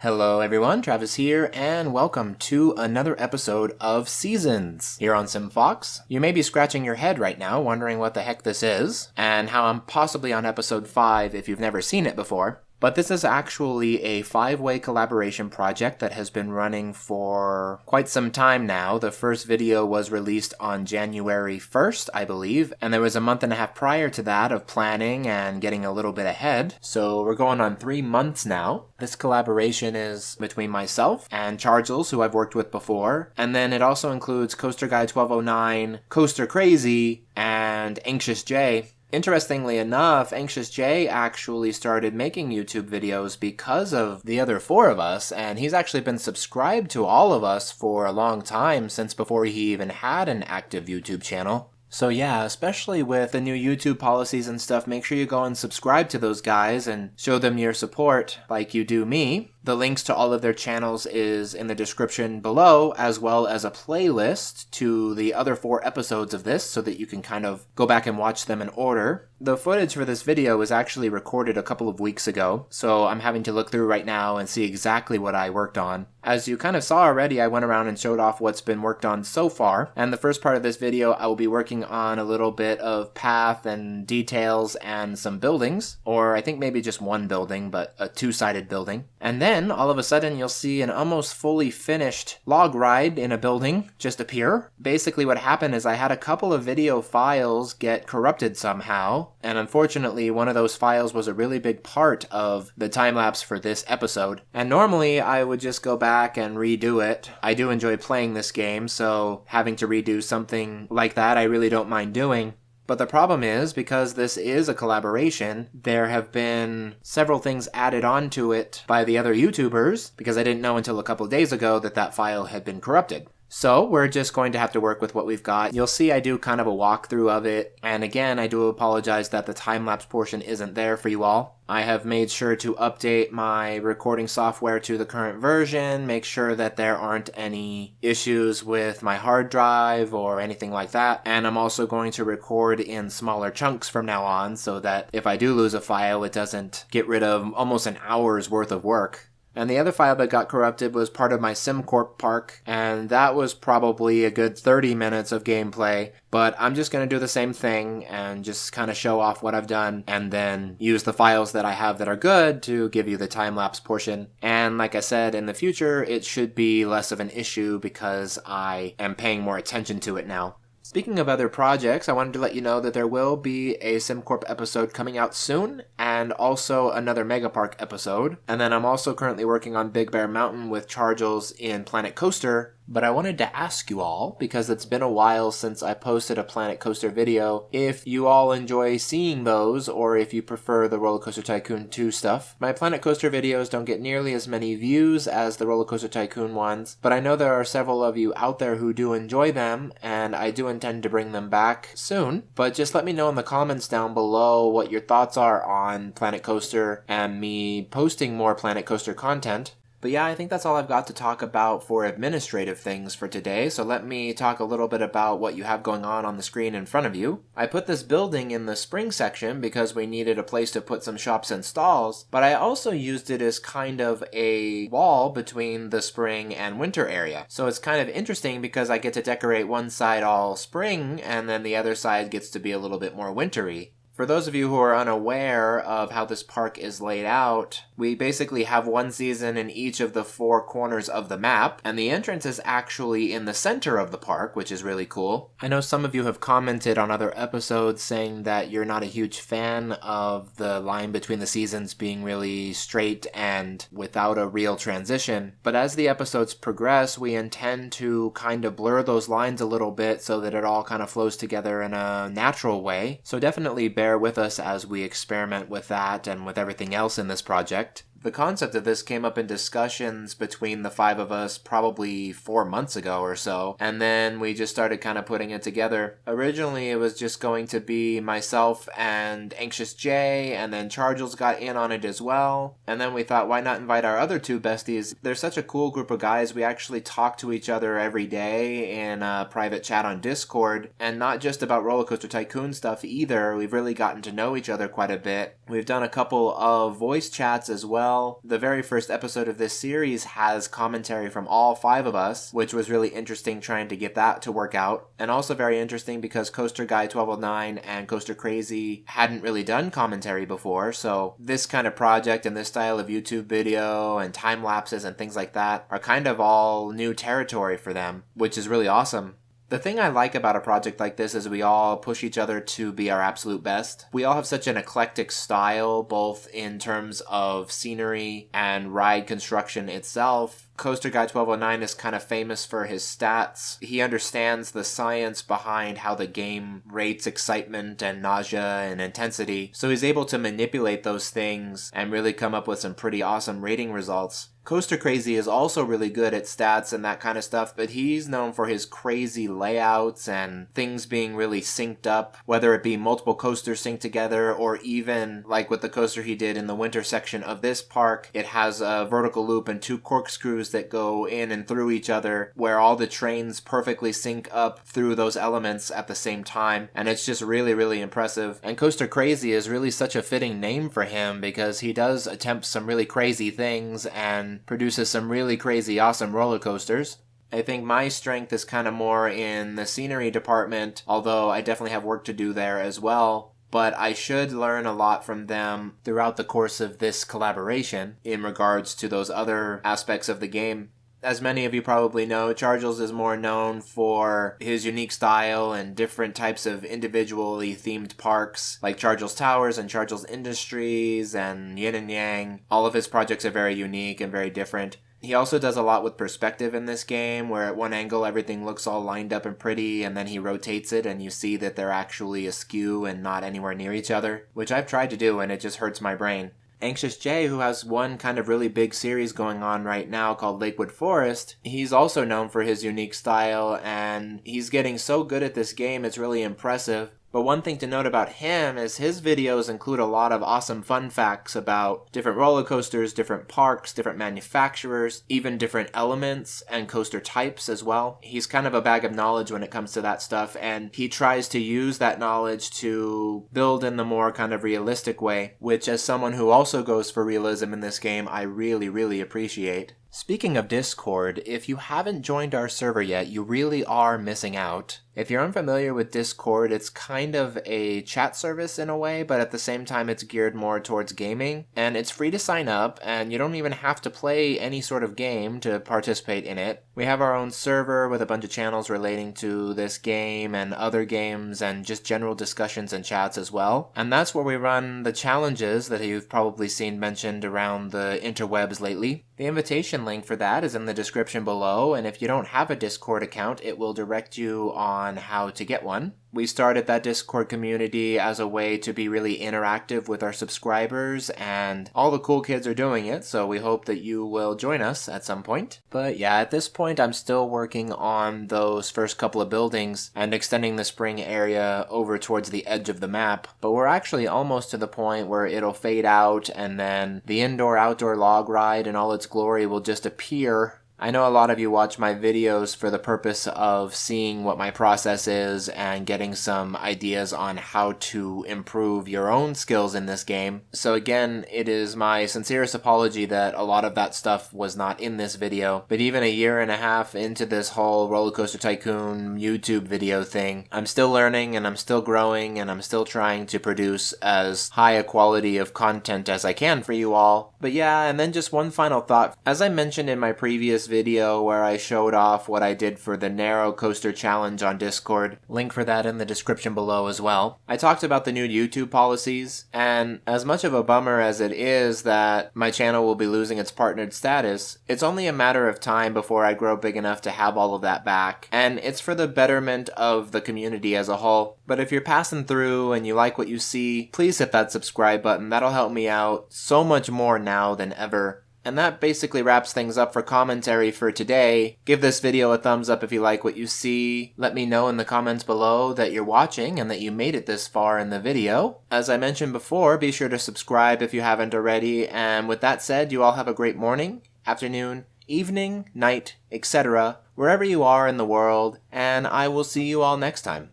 Hello everyone, Travis here, and welcome to another episode of Seasons here on SimFox. You may be scratching your head right now, wondering what the heck this is, and how I'm possibly on episode 5 if you've never seen it before. But this is actually a 5-way collaboration project that has been running for quite some time now. The first video was released on January 1st, I believe, and there was a month and a half prior to that of planning and getting a little bit ahead. So we're going on 3 months now. This collaboration is between myself and Charjallz, who I've worked with before, and then it also includes CoasterGuy1209, CoasterCrazy, and AnxiousJ. Interestingly enough, AnxiousJ actually started making YouTube videos because of the other 4 of us, and he's actually been subscribed to all of us for a long time, since before he even had an active YouTube channel. So yeah, especially with the new YouTube policies and stuff, make sure you go and subscribe to those guys and show them your support like you do me. The links to all of their channels is in the description below, as well as a playlist to the other 4 episodes of this so that you can kind of go back and watch them in order. The footage for this video was actually recorded a couple of weeks ago, so I'm having to look through right now and see exactly what I worked on. As you kind of saw already, I went around and showed off what's been worked on so far, and the first part of this video I will be working on a little bit of path and details and some buildings, or I think maybe just one building, but a 2-sided building. And then, all of a sudden, you'll see an almost fully finished log ride in a building just appear. Basically what happened is I had a couple of video files get corrupted somehow, and unfortunately one of those files was a really big part of the time-lapse for this episode. And normally I would just go back and redo it. I do enjoy playing this game, so having to redo something like that I really don't mind doing. But the problem is, because this is a collaboration, there have been several things added onto it by the other YouTubers, because I didn't know until a couple of days ago that that file had been corrupted. So we're just going to have to work with what we've got. You'll see I do kind of a walkthrough of it, and again, I do apologize that the time-lapse portion isn't there for you all. I have made sure to update my recording software to the current version, make sure that there aren't any issues with my hard drive or anything like that, and I'm also going to record in smaller chunks from now on so that if I do lose a file, it doesn't get rid of almost an hour's worth of work. And the other file that got corrupted was part of my SimCorp park, and that was probably a good 30 minutes of gameplay, but I'm just going to do the same thing and just kind of show off what I've done, and then use the files that I have that are good to give you the time-lapse portion. And like I said, in the future, it should be less of an issue because I am paying more attention to it now. Speaking of other projects, I wanted to let you know that there will be a SimCorp episode coming out soon, and also another Megapark episode. And then I'm also currently working on Big Bear Mountain with Charjallz in Planet Coaster. But I wanted to ask you all, because it's been a while since I posted a Planet Coaster video, if you all enjoy seeing those, or if you prefer the Roller Coaster Tycoon 2 stuff. My Planet Coaster videos don't get nearly as many views as the Roller Coaster Tycoon ones, but I know there are several of you out there who do enjoy them, and I do intend to bring them back soon. But just let me know in the comments down below what your thoughts are on Planet Coaster and me posting more Planet Coaster content. But yeah, I think that's all I've got to talk about for administrative things for today, so let me talk a little bit about what you have going on the screen in front of you. I put this building in the spring section because we needed a place to put some shops and stalls, but I also used it as kind of a wall between the spring and winter area. So it's kind of interesting because I get to decorate one side all spring, and then the other side gets to be a little bit more wintry. For those of you who are unaware of how this park is laid out, we basically have one season in each of the 4 corners of the map, and the entrance is actually in the center of the park, which is really cool. I know some of you have commented on other episodes saying that you're not a huge fan of the line between the seasons being really straight and without a real transition, but as the episodes progress, we intend to kind of blur those lines a little bit so that it all kind of flows together in a natural way. So definitely bear with us as we experiment with that and with everything else in this project. The concept of this came up in discussions between the 5 of us probably 4 months ago or so, and then we just started kind of putting it together. Originally, it was just going to be myself and AnxiousJ, and then Charjallz got in on it as well, and then we thought, why not invite our other 2 besties? They're such a cool group of guys. We actually talk to each other every day in a private chat on Discord, and not just about Roller Coaster Tycoon stuff either. We've really gotten to know each other quite a bit. We've done a couple of voice chats as well, well. The very first episode of this series has commentary from all 5 of us, which was really interesting trying to get that to work out. And also very interesting because Coaster Guy 1209 and CoasterCrazy hadn't really done commentary before, so this kind of project and this style of YouTube video and time lapses and things like that are kind of all new territory for them, which is really awesome. The thing I like about a project like this is we all push each other to be our absolute best. We all have such an eclectic style, both in terms of scenery and ride construction itself. Coaster Guy 1209 is kind of famous for his stats. He understands the science behind how the game rates excitement and nausea and intensity, so he's able to manipulate those things and really come up with some pretty awesome rating results. CoasterCrazy is also really good at stats and that kind of stuff, but he's known for his crazy layouts and things being really synced up, whether it be multiple coasters synced together or even like with the coaster he did in the winter section of this park. It has a vertical loop and 2 corkscrews that go in and through each other where all the trains perfectly sync up through those elements at the same time, and it's just really, really impressive. And CoasterCrazy is really such a fitting name for him because he does attempt some really crazy things and produces some really crazy awesome roller coasters. I think my strength is kind of more in the scenery department, although I definitely have work to do there as well. But I should learn a lot from them throughout the course of this collaboration in regards to those other aspects of the game. As many of you probably know, Charjallz is more known for his unique style and different types of individually themed parks, like Charjallz Towers and Charjallz Industries and Yin and Yang. All of his projects are very unique and very different. He also does a lot with perspective in this game, where at one angle everything looks all lined up and pretty, and then he rotates it and you see that they're actually askew and not anywhere near each other, which I've tried to do and it just hurts my brain. AnxiousJ, who has one kind of really big series going on right now called Lakewood Forest, he's also known for his unique style, and he's getting so good at this game, it's really impressive. But one thing to note about him is his videos include a lot of awesome fun facts about different roller coasters, different parks, different manufacturers, even different elements and coaster types as well. He's kind of a bag of knowledge when it comes to that stuff, and he tries to use that knowledge to build in the more kind of realistic way, which as someone who also goes for realism in this game, I really, really appreciate. Speaking of Discord, if you haven't joined our server yet, you really are missing out. If you're unfamiliar with Discord, it's kind of a chat service in a way, but at the same time it's geared more towards gaming, and it's free to sign up, and you don't even have to play any sort of game to participate in it. We have our own server with a bunch of channels relating to this game and other games and just general discussions and chats as well. And that's where we run the challenges that you've probably seen mentioned around the interwebs lately. The invitation link for that is in the description below, and if you don't have a Discord account, it will direct you on how to get one. We started that Discord community as a way to be really interactive with our subscribers, and all the cool kids are doing it, so we hope that you will join us at some point. But yeah, at this point I'm still working on those first couple of buildings and extending the spring area over towards the edge of the map, but we're actually almost to the point where it'll fade out and then the indoor-outdoor log ride in all its glory will just appear. I know a lot of you watch my videos for the purpose of seeing what my process is and getting some ideas on how to improve your own skills in this game. So again, it is my sincerest apology that a lot of that stuff was not in this video, but even a year and a half into this whole Roller Coaster Tycoon YouTube video thing, I'm still learning and I'm still growing and I'm still trying to produce as high a quality of content as I can for you all. But yeah, and then just one final thought. As I mentioned in my previous video where I showed off what I did for the Narrow Coaster Challenge on Discord, link for that in the description below as well, I talked about the new YouTube policies, and as much of a bummer as it is that my channel will be losing its partnered status, it's only a matter of time before I grow big enough to have all of that back, and it's for the betterment of the community as a whole. But if you're passing through and you like what you see, please hit that subscribe button. That'll help me out so much more now than ever. And that basically wraps things up for commentary for today. Give this video a thumbs up if you like what you see. Let me know in the comments below that you're watching and that you made it this far in the video. As I mentioned before, be sure to subscribe if you haven't already. And with that said, you all have a great morning, afternoon, evening, night, etc., wherever you are in the world. And I will see you all next time.